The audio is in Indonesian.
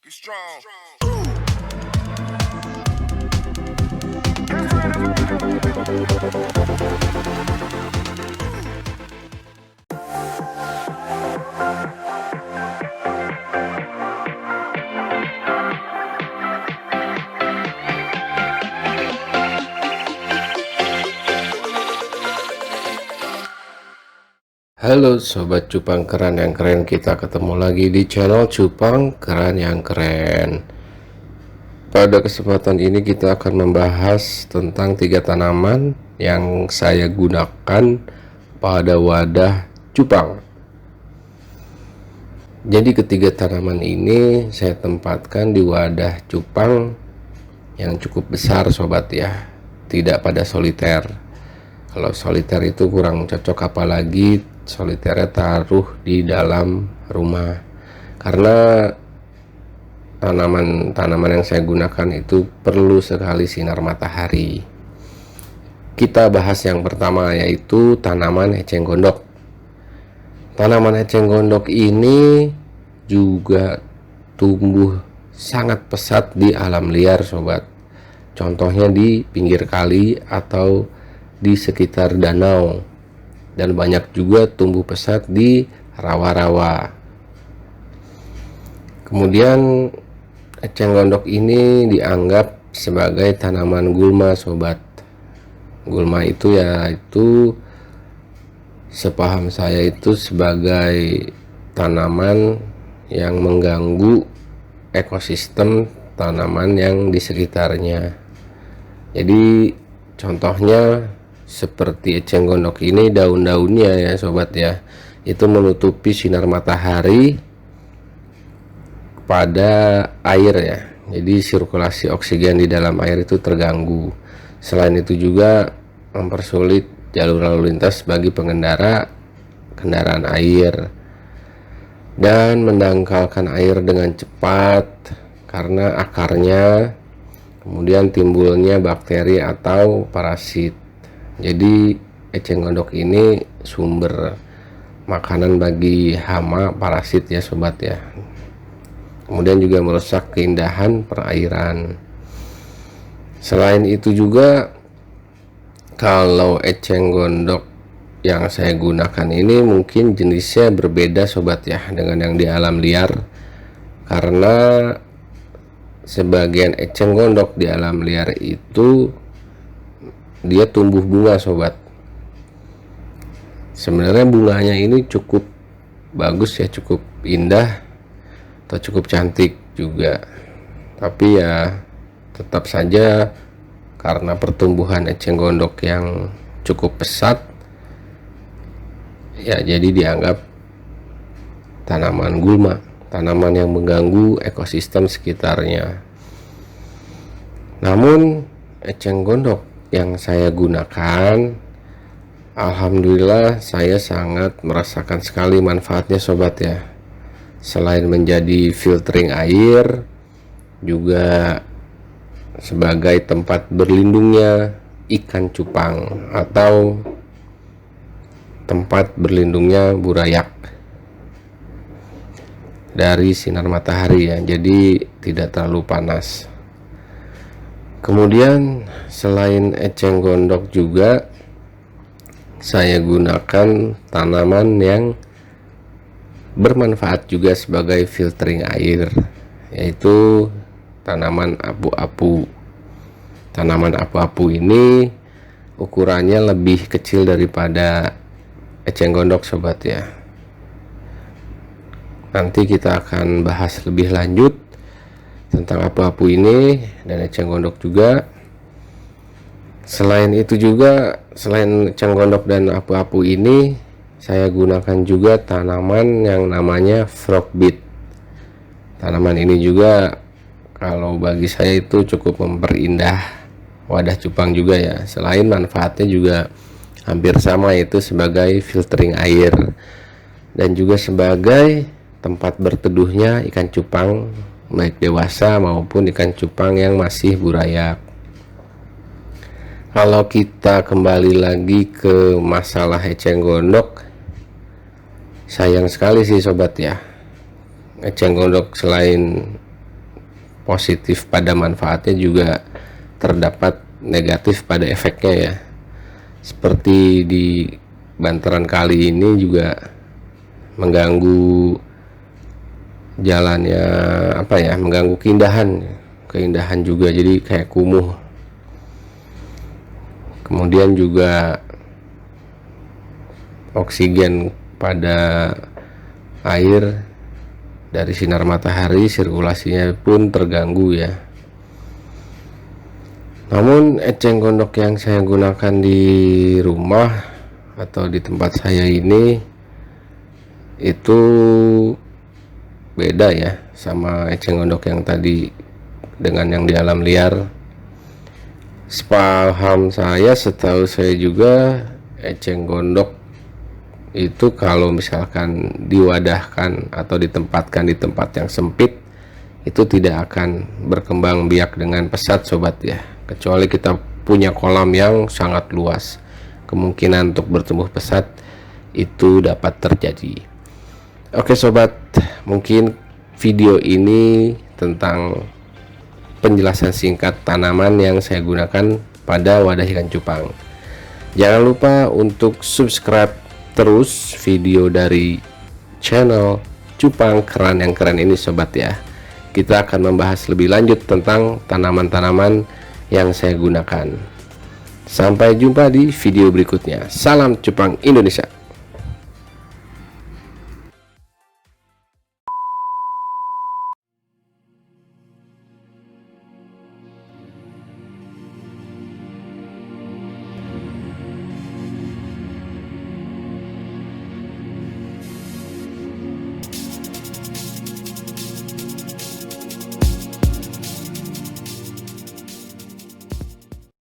strong. Halo Sobat Cupang Keren yang Keren, kita ketemu lagi di channel Cupang Keren yang Keren. Pada kesempatan ini kita akan membahas tentang 3 tanaman yang saya gunakan pada wadah cupang. Jadi ketiga tanaman ini saya tempatkan di wadah cupang yang cukup besar sobat ya, tidak pada soliter. Kalau soliter itu kurang cocok, apalagi soliternya taruh di dalam rumah, karena tanaman yang saya gunakan itu perlu sekali sinar matahari. Kita bahas yang pertama, yaitu tanaman eceng gondok. Tanaman eceng gondok ini juga tumbuh sangat pesat di alam liar sobat, contohnya di pinggir kali atau di sekitar danau, dan banyak juga tumbuh pesat di rawa-rawa. Kemudian eceng gondok ini dianggap sebagai tanaman gulma sobat. Gulma itu yaitu, sepaham saya itu, sebagai tanaman yang mengganggu ekosistem tanaman yang di sekitarnya. Jadi contohnya seperti eceng gondok ini, daun-daunnya ya sobat ya, itu menutupi sinar matahari pada air ya, jadi sirkulasi oksigen di dalam air itu terganggu. Selain itu juga mempersulit jalur lalu lintas bagi pengendara kendaraan air, dan mendangkalkan air dengan cepat karena akarnya, kemudian timbulnya bakteri atau parasit. Jadi eceng gondok ini sumber makanan bagi hama parasit ya sobat ya. Kemudian juga merusak keindahan perairan. Selain itu juga, kalau eceng gondok yang saya gunakan ini mungkin jenisnya berbeda sobat ya dengan yang di alam liar, karena sebagian eceng gondok di alam liar itu dia tumbuh bunga sobat. Sebenarnya bunganya ini cukup bagus ya, cukup indah atau cukup cantik juga, tapi ya tetap saja karena pertumbuhan eceng gondok yang cukup pesat ya, jadi dianggap tanaman gulma, tanaman yang mengganggu ekosistem sekitarnya. Namun eceng gondok yang saya gunakan, alhamdulillah saya sangat merasakan sekali manfaatnya sobat ya. Selain menjadi filtering air, juga sebagai tempat berlindungnya ikan cupang atau tempat berlindungnya burayak dari sinar matahari ya, jadi tidak terlalu panas. Kemudian selain eceng gondok juga saya gunakan tanaman yang bermanfaat juga sebagai filtering air, yaitu tanaman apu-apu. Tanaman apu-apu ini ukurannya lebih kecil daripada eceng gondok sobat ya. Nanti kita akan bahas lebih lanjut tentang apu-apu ini dan eceng gondok juga. Selain itu juga, selain eceng gondok dan apu-apu ini, saya gunakan juga tanaman yang namanya frogbeet. Tanaman ini juga kalau bagi saya itu cukup memperindah wadah cupang juga ya. Selain manfaatnya juga hampir sama, yaitu sebagai filtering air dan juga sebagai tempat berteduhnya ikan cupang, baik dewasa maupun ikan cupang yang masih burayak. Kalau kita kembali lagi ke masalah eceng gondok, sayang sekali sih sobat ya, eceng gondok selain positif pada manfaatnya juga terdapat negatif pada efeknya ya. Seperti di bantaran kali ini juga mengganggu jalannya, mengganggu keindahan juga, jadi kayak kumuh. Kemudian juga oksigen pada air dari sinar matahari, sirkulasinya pun terganggu ya. Namun eceng gondok yang saya gunakan di rumah atau di tempat saya ini itu beda ya sama eceng gondok yang tadi dengan yang di alam liar. Sepaham saya, setahu saya juga eceng gondok itu kalau misalkan diwadahkan atau ditempatkan di tempat yang sempit itu tidak akan berkembang biak dengan pesat sobat ya, kecuali kita punya kolam yang sangat luas, kemungkinan untuk bertumbuh pesat itu dapat terjadi. Oke sobat, mungkin video ini tentang penjelasan singkat tanaman yang saya gunakan pada wadah ikan cupang. Jangan lupa untuk subscribe terus video dari channel Cupang Keran yang keren ini sobat ya. Kita akan membahas lebih lanjut tentang tanaman-tanaman yang saya gunakan. Sampai jumpa di video berikutnya. Salam Cupang Indonesia.